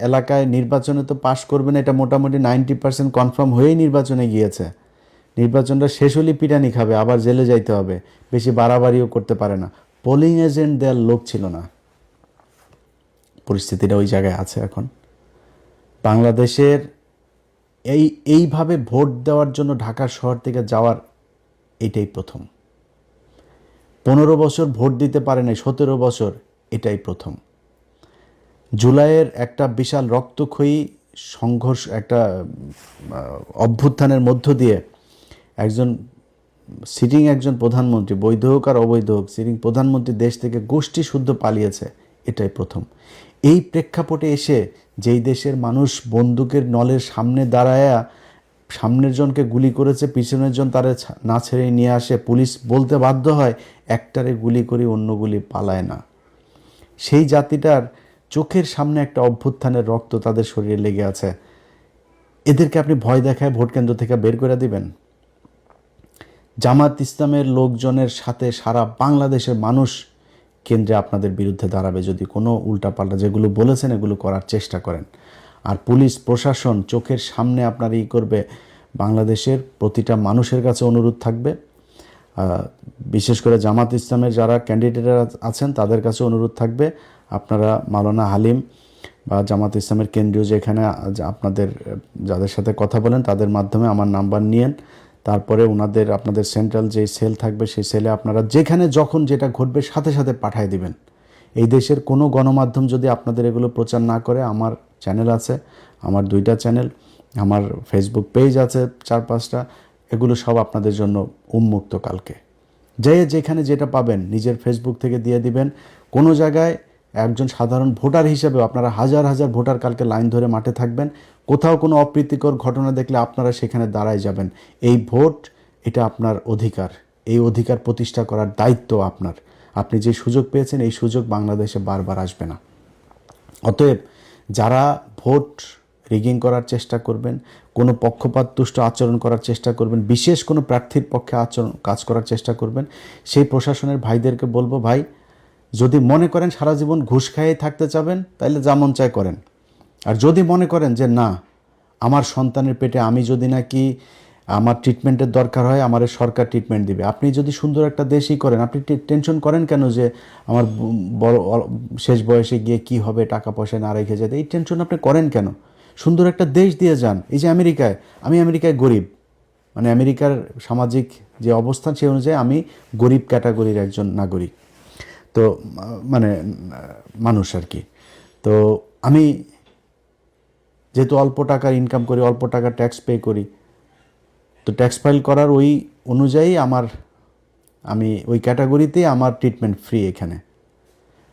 এলাকায় নির্বাচনে তো পাশ করবেন এটা মোটামুটি 90% কনফার্ম হয়েই নির্বাচনে গিয়েছে। নির্বাচনটা শেষ হলেই পিটানি খাবে, আবার জেলে যাইতে হবে, বেশি বাড়াবাড়িও করতে পারে না। পোলিং এজেন্ট দেওয়ার লোক ছিল না। পরিস্থিতিটা ওই জায়গায় আছে এখন। বাংলাদেশের এইভাবে ভোট দেওয়ার জন্য ঢাকার শহর থেকে যাওয়ার এটাই প্রথম। 15 বছর ভোট দিতে পারে নাই, 17 বছর, এটাই প্রথম। জুলাইয়ের একটা বিশাল রক্তক্ষয়ী সংঘর্ষ, একটা অভ্যুত্থানের মধ্য দিয়ে একজন প্রধানমন্ত্রী, বৈধ হোক আর অবৈধ হোক, সিটিং প্রধানমন্ত্রী দেশ থেকে গোষ্ঠী শুদ্ধ পালিয়েছে, এটাই প্রথম। এই প্রেক্ষাপটে এসে যেই দেশের মানুষ বন্দুকের নলের সামনে দাঁড়ায়া সামনের জনকে গুলি করেছে, পিছনের জন তারা না ছেড়ে নিয়ে আসে, পুলিশ বলতে বাধ্য হয় একটারে গুলি করি অন্য গুলি পালায় না। সেই জাতিটার চোখের সামনে একটা অভ্যুত্থানের রক্ত তাদের শরীরে লেগে আছে। এদেরকে আপনি ভয় দেখায় ভোট কেন্দ্র থেকে বের করে দিবেন? জামাত ইসলামের লোকজনের সাথে সারা বাংলাদেশের মানুষ কেন্দ্রে আপনাদের বিরুদ্ধে দাঁড়াবে যদি কোনো উল্টাপাল্টা যেগুলো বলেছেন এগুলো করার চেষ্টা করেন। আর পুলিশ প্রশাসন চোখের সামনে আপনার করবে। বাংলাদেশের প্রতিটা মানুষের কাছে অনুরোধ থাকবে, বিশেষ করে জামাত ইসলামের যারা ক্যান্ডিডেটরা আছেন তাদের কাছে অনুরোধ থাকবে, আপনারা মাওলানা হালিম বা জামাত ইসলামের কেন্দ্রীয় যেখানে আপনাদের যাদের সাথে কথা বলেন তাদের মাধ্যমে আমার নাম্বার নিয়েন। তারপরে আপনাদের সেন্ট্রাল যে সেল থাকবে সেই সেলে আপনারা যেখানে যখন যেটা ঘটবে সাথে সাথে পাঠিয়ে দিবেন। এই দেশের কোনো গণমাধ্যম যদি আপনাদের এগুলো প্রচার না করে, আমার চ্যানেল আছে, আমার 2টা চ্যানেল, আমার ফেসবুক পেজ আছে 4-5টা, এগুলো সব আপনাদের জন্য উন্মুক্ত। কালকে যেখানে যেটা পাবেন নিজের ফেসবুক থেকে দিয়ে দিবেন। কোনো জায়গায় একজন সাধারণ ভোটার হিসেবে আপনারা হাজার হাজার ভোটার কালকে লাইন ধরে মাঠে থাকবেন। কোথাও কোনো অপ্রীতিকর ঘটনা দেখলে আপনারা সেখানে দাঁড়ায় যাবেন। এই ভোট, এটা আপনার অধিকার, এই অধিকার প্রতিষ্ঠা করার দায়িত্ব আপনার। আপনি যে সুযোগ পেয়েছেন এই সুযোগ বাংলাদেশে বারবার আসবে না। অতএব যারা ভোট রিগিং করার চেষ্টা করবেন, কোনো পক্ষপাতদুষ্ট আচরণ করার চেষ্টা করবেন, বিশেষ কোনো প্রার্থীর পক্ষে কাজ করার চেষ্টা করবেন, সেই প্রশাসনের ভাইদেরকে বলবো, ভাই যদি মনে করেন সারা জীবন ঘুষ খাইয়ে থাকতে চাবেন তাহলে যা মন চায় করেন। আর যদি মনে করেন যে না, আমার সন্তানের পেটে আমি যদি নাকি আমার ট্রিটমেন্টের দরকার হয় আমার সরকার ট্রিটমেন্ট দিবে, আপনি যদি সুন্দর একটা দেশই করেন, আপনি টেনশন করেন কেন যে আমার বড় শেষ বয়সে গিয়ে কি হবে, টাকা পয়সা না রেখে যেতে, এই টেনশন আপনি করেন কেন? সুন্দর একটা দেশ দিয়ে যান। এই যে আমেরিকায়, আমি আমেরিকায় গরিব, মানে আমেরিকার সামাজিক যে অবস্থান সেই অনুযায়ী আমি গরিব ক্যাটাগরির একজন নাগরিক, তো মানে মানুষ আর কি। তো আমি যেহেতু অল্প টাকার ইনকাম করি, অল্প টাকা ট্যাক্স পে করি, তো ট্যাক্স ফাইল করার ওই অনুযায়ী আমি ওই ক্যাটাগরিতে আমার ট্রিটমেন্ট ফ্রি এখানে।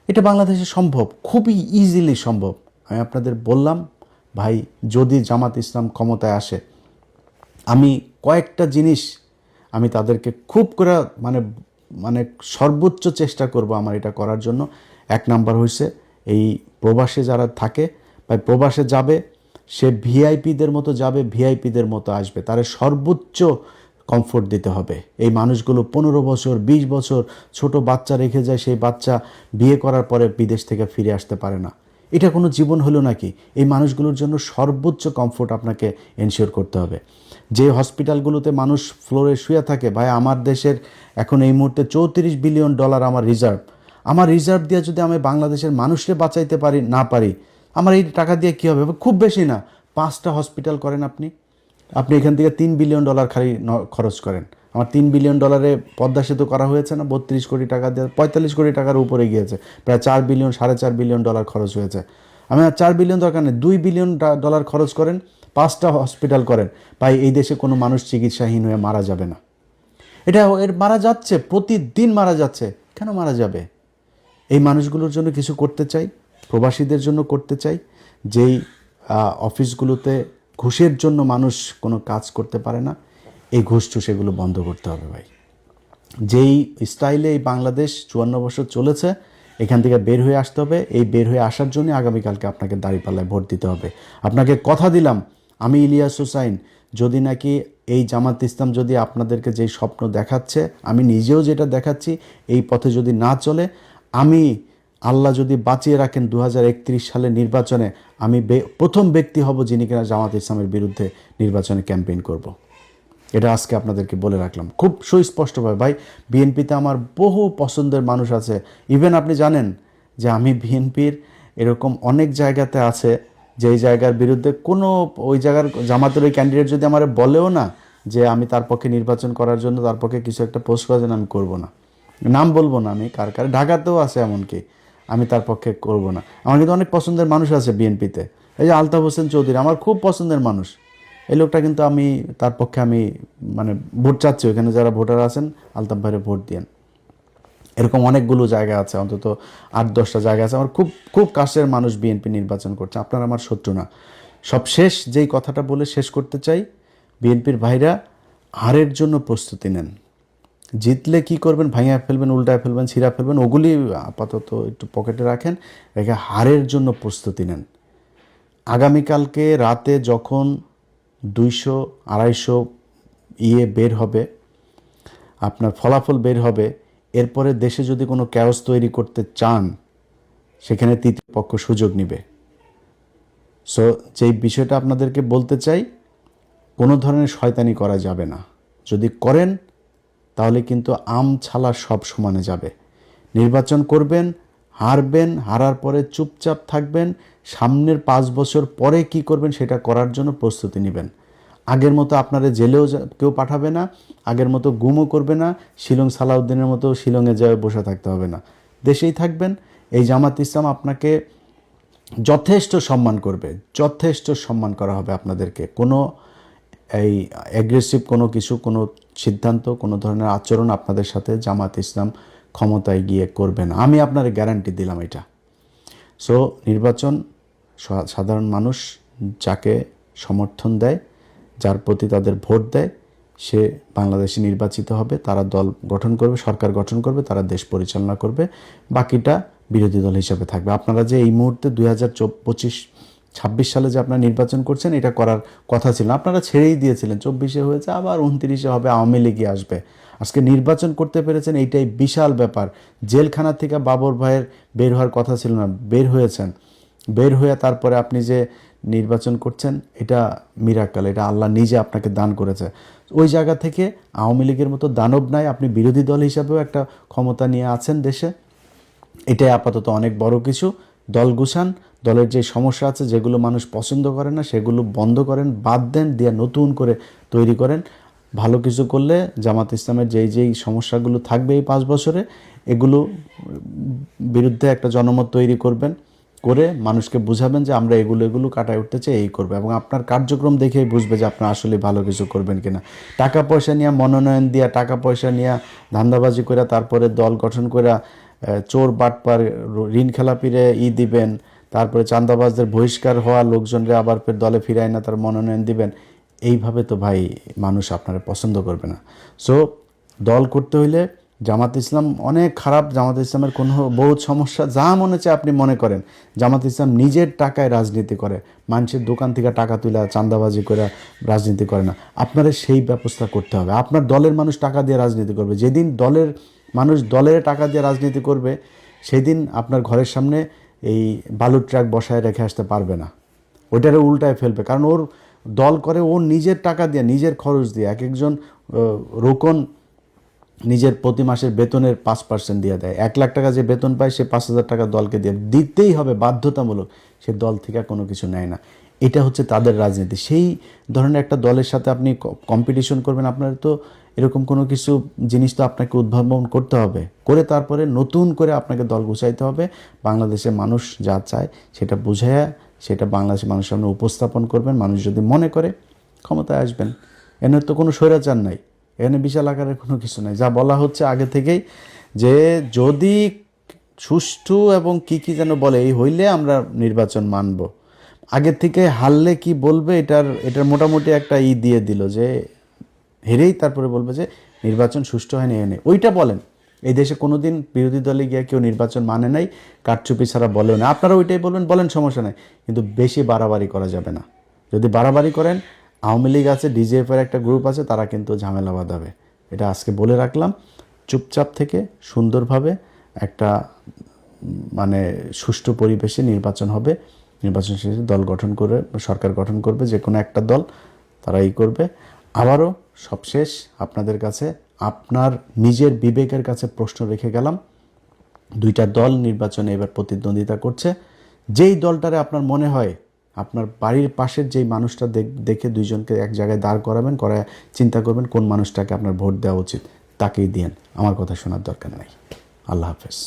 এটা বাংলাদেশে সম্ভব, খুবই ইজিলি সম্ভব। আমি আপনাদের বললাম ভাই, যদি জামাত ইসলাম ক্ষমতায় আসে, আমি কয়েকটা জিনিস আমি তাদেরকে খুব করে মানে মানে সর্বোচ্চ চেষ্টা করব আমার এটা করার জন্য। এক নাম্বার হয়েছে, এই প্রবাসে যারা থাকে বা প্রবাসে যাবে, সে ভিআইপিদের মতো যাবে, ভিআইপিদের মতো আসবে, তার সর্বোচ্চ কমফোর্ট দিতে হবে। এই মানুষগুলো 15 বছর 20 বছর ছোট বাচ্চা রেখে যায়, সেই বাচ্চা বিয়ে করার পরে বিদেশ থেকে ফিরে আসতে পারে না। এটা কোনো জীবন হলো নাকি? এই মানুষগুলোর জন্য সর্বোচ্চ কমফোর্ট আপনাকে এনশিওর করতে হবে। যে হসপিটালগুলোতে মানুষ ফ্লোরে শুয়ে থাকে, ভাই আমার দেশের এখন এই মুহূর্তে $34 বিলিয়ন আমার রিজার্ভ। আমার রিজার্ভ দিয়ে যদি আমি বাংলাদেশের মানুষকে বাঁচাইতে পারি না পারি, আমার এই টাকা দিয়ে কী হবে? খুব বেশি না, 5টা হসপিটাল করেন আপনি এখান থেকে $3 বিলিয়ন খালি খরচ করেন। আমার $3 বিলিয়ন পদ্মা সেতু করা হয়েছে না, 32 কোটি টাকা দিয়ে 45 কোটি টাকার উপরে গিয়েছে, প্রায় 4 বিলিয়ন $4.5 বিলিয়ন খরচ হয়েছে। আমি আর 4 বিলিয়ন দরকার নেই, $2 বিলিয়ন খরচ করেন, 5টা হসপিটাল করেন, ভাই এই দেশে কোনো মানুষ চিকিৎসাহীন হয়ে মারা যাবে না। এটা এর মারা যাচ্ছে, প্রতিদিন মারা যাচ্ছে, কেন মারা যাবে? এই মানুষগুলোর জন্য কিছু করতে চাই, প্রবাসীদের জন্য করতে চাই। যেই অফিসগুলোতে ঘুষের জন্য মানুষ কোনো কাজ করতে পারে না, এই ঘুষ সেগুলো বন্ধ করতে হবে ভাই। যেই স্টাইলে এই বাংলাদেশ 54 বছর চলেছে, এখান থেকে বের হয়ে আসতে হবে। এই বের হয়ে আসার জন্য আগামীকালকে আপনাকে দাঁড়িপাল্লায় ভোট দিতে হবে। আপনাকে কথা দিলাম, আমি ইলিয়াস হোসাইন, যদি নাকি এই জামাত ইসলাম যদি আপনাদেরকে যেই স্বপ্ন দেখাচ্ছে, আমি নিজেও যেটা দেখাচ্ছি, এই পথে যদি না চলে, আমি আল্লাহ যদি বাঁচিয়ে রাখেন 2031 সালের নির্বাচনে আমি প্রথম ব্যক্তি হব যিনি কিনা জামাত ইসলামের বিরুদ্ধে নির্বাচনে ক্যাম্পেইন করব। এটা আজকে আপনাদেরকে বলে রাখলাম খুব সুস্পষ্টভাবে। ভাই, বিএনপিতে আমার বহু পছন্দের মানুষ আছে। ইভেন আপনি জানেন যে আমি বিএনপির এরকম অনেক জায়গাতে আছে যেই জায়গার বিরুদ্ধে কোনো, ওই জায়গার জামাতের ওই ক্যান্ডিডেট যদি আমার বলেও না যে আমি তার পক্ষে নির্বাচন করার জন্য, তার পক্ষে কিছু একটা পোস্ট করার জন্য, আমি করব না। নাম বলবো না আমি কার, ঢাকাতেও আছে এমনকি, আমি তার পক্ষে করব না। আমার কিন্তু অনেক পছন্দের মানুষ আছে বিএনপিতে। এই যে আলতাফ হোসেন চৌধুরী আমার খুব পছন্দের মানুষ, এই লোকটা কিন্তু আমি তার পক্ষে আমি মানে ভোট চাচ্ছি। ওখানে যারা ভোটার আছেন, আলতাফ ভাইরে ভোট দিয়েন। এরকম অনেকগুলো জায়গা আছে, অন্তত 8-10টা জায়গা আছে আমার খুব খুব কাছের মানুষ বিএনপি নির্বাচন করছে। আপনারা আমার শত্রু না। সব শেষ যেই কথাটা বলে শেষ করতে চাই, বিএনপির ভাইরা হারের জন্য প্রস্তুতি নেন। জিতলে কি করবেন? ভাঙিয়ে ফেলবেন, উল্টায় ফেলবেন, ছিঁড়া ফেলবেন, ওগুলি আপাতত একটু পকেটে রাখেন, রেখে হারের জন্য প্রস্তুতি নেন। আগামীকালকে রাতে যখন 200-250 বের হবে, আপনার ফলাফল বের হবে, এরপরে দেশে যদি কোনো ক্যাওস তৈরি করতে চান, সেখানে তৃতীয় পক্ষ সুযোগ নেবে। সো যেই বিষয়টা আপনাদেরকে বলতে চাই, কোনো ধরনের শয়তানি করা যাবে না। যদি করেন তাহলে কিন্তু আম ছালা সব সমানে যাবে। নির্বাচন করবেন, হারবেন, হারার পরে চুপচাপ থাকবেন, সামনের 5 বছর পরে কি করবেন সেটা করার জন্য প্রস্তুতি নেবেন। আগের মতো আপনারা জেলেও কেউ পাঠাবে না, আগের মতো গুমও করবে না, শিলং সালাউদ্দিনের মতো শিলংয়ে যেয়ে বসে থাকতে হবে না, দেশেই থাকবেন। এই জামাত ইসলাম আপনাকে যথেষ্ট সম্মান করবে, যথেষ্ট সম্মান করা হবে আপনাদেরকে। কোনো এই অ্যাগ্রেসিভ কোনো কিছু, কোনো সিদ্ধান্ত, কোনো ধরনের আচরণ আপনাদের সাথে জামাত ইসলাম ক্ষমতায় গিয়ে করবে না, আমি আপনার গ্যারান্টি দিলাম এটা। সো নির্বাচন সাধারণ মানুষ যাকে সমর্থন দেয়, যার প্রতি তাদের ভোট দেয়, সে বাংলাদেশে নির্বাচিত হবে, তারা দল গঠন করবে, সরকার গঠন করবে, তারা দেশ পরিচালনা করবে, বাকিটা বিরোধী দল হিসাবে থাকবে। আপনারা যে এই মুহূর্তে 2025-26 সালে যে আপনারা নির্বাচন করছেন, এটা করার কথা ছিল, আপনারা ছেড়েই দিয়েছিলেন। 24-এ হয়েছে, আবার 29-এ হবে, আওয়ামী লীগই আসবে। আজকে নির্বাচন করতে পেরেছেন, এইটাই বিশাল ব্যাপার। জেলখানা থেকে বাবর ভাইয়ের বের হওয়ার কথা ছিল না, বের হয়েছেন। বের হয়ে তারপরে আপনি যে নির্বাচন করছেন, এটা মিরাক্কেল, এটা আল্লাহ নিজে আপনাকে দান করেছে। ওই জায়গা থেকে আওয়ামী লীগের মতো দানব নাই, আপনি বিরোধী দল হিসাবেও একটা ক্ষমতা নিয়ে আছেন দেশে, এটাই আপাতত অনেক বড় কিছু। দল গুছান, দলের যে সমস্যা আছে যেগুলো মানুষ পছন্দ করে না সেগুলো বন্ধ করেন, বাদ দেন, দিয়ে নতুন করে তৈরি করেন। ভালো কিছু করলে জামাত ইসলামের যেই সমস্যাগুলো থাকবে এই 5 বছরে, এগুলো বিরুদ্ধে একটা জনমত তৈরি করবেন, করে মানুষকে বুঝাবেন যে আমরা এগুলো কাটায় উঠতে চাই, এই করবে, এবং আপনার কার্যক্রম দেখেই বুঝবে যে আপনার আসলে ভালো কিছু করবেন কিনা। টাকা পয়সা নিয়ে, মনোনয়ন দিয়া, টাকা পয়সা নিয়ে ধান্দাবাজি করে তারপরে দল গঠন করে চোর বাটপার ঋণ খেলাপিরে দিবেন, তারপরে চাঁদাবাজদের বহিষ্কার হওয়া লোকজনরে আবার ফের দলে ফিরায় না তার মনোনয়ন দিবেন, এইভাবে তো ভাই মানুষ আপনারা পছন্দ করবে না। সো দল করতে হইলে জামাত ইসলাম অনেক খারাপ, জামাত ইসলামের কোনো বহুত সমস্যা, যা মনে চায় আপনি মনে করেন। জামাত ইসলাম নিজের টাকায় রাজনীতি করে, মানুষের দোকান থেকে টাকা তুলে চাঁদাবাজি করে রাজনীতি করে না। আপনারা সেই ব্যবস্থা করতে হবে। আপনার দলের মানুষ টাকা দিয়ে রাজনীতি করবে। যেদিন দলের মানুষ দলের টাকা দিয়ে রাজনীতি করবে সেদিন আপনার ঘরের সামনে এই বালুর ট্রাক বসায় রেখে আসতে পারবে না, ওইটারে উল্টায় ফেলবে। কারণ ওর দল করে ওর নিজের টাকা দিয়ে, নিজের খরচ দিয়ে। এক একজন রোকন নিজের প্রতি মাসের বেতনের 5% দিয়ে দেয়। 1 লাখ টাকা যে বেতন পায় সে 5,000 টাকা দলকে দিয়ে দিতেই হবে, বাধ্যতামূলক। সে দল থেকে কোনো কিছু নেয় না। এটা হচ্ছে তাদের রাজনীতি। সেই ধরনের একটা দলের সাথে আপনি কম্পিটিশন করবেন, আপনার তো এরকম কোনো কিছু জিনিস তো আপনাকে উদ্ভাবন করতে হবে, করে তারপরে নতুন করে আপনাকে দল গুছাইতে হবে। বাংলাদেশের মানুষ যা চায় সেটা বুঝাইয়া সেটা বাংলাদেশের মানুষের সামনে উপস্থাপন করবেন। মানুষ যদি মনে করে ক্ষমতায় আসবেন। এর তো কোনো স্বৈরাচার নাই, এখানে বিশাল আকারের কোনো কিছু নাই। যা বলা হচ্ছে আগে থেকেই যে যদি সুষ্ঠু এবং কি যেন বলে এই হইলে আমরা নির্বাচন মানব। আগের থেকে হারলে কি বলবে এটার মোটামুটি একটা দিয়ে দিল যে হেরেই তারপরে বলবে যে নির্বাচন সুষ্ঠু হয়নি, এনে ওইটা বলেন। এই দেশে কোনোদিন বিরোধী দলে গিয়ে কেউ নির্বাচন মানে নাই, কারচুপি ছাড়া বলেও না। আপনারা ওইটাই বলেন, সমস্যা নাই, কিন্তু বেশি বাড়াবাড়ি করা যাবে না। যদি বাড়াবাড়ি করেন, আওয়ামী লীগ আছে, ডিজিএফের একটা গ্রুপ আছে, তারা কিন্তু ঝামেলা বাঁধাবে। এটা আজকে বলে রাখলাম। চুপচাপ থেকে সুন্দরভাবে একটা মানে সুষ্ঠু পরিবেশে নির্বাচন হবে। নির্বাচন শেষে দল গঠন করে সরকার গঠন করবে, যে কোনো একটা দল তারা করবে। আবারও সবশেষ আপনাদের কাছে আপনার নিজের বিবেকের কাছে প্রশ্ন রেখে গেলাম। 2টা দল নির্বাচনে এবার প্রতিদ্বন্দ্বিতা করছে। যেই দলটারে আপনার মনে হয়, আপনার বাড়ির পাশের যেই মানুষটা দেখে 2 জনকে এক জায়গায় দাঁড় করাবেন, করায় চিন্তা করবেন কোন মানুষটাকে আপনার ভোট দেওয়া উচিত, তাকেই দিয়েন। আমার কথা শোনার দরকার নাই। আল্লাহ হাফেজ।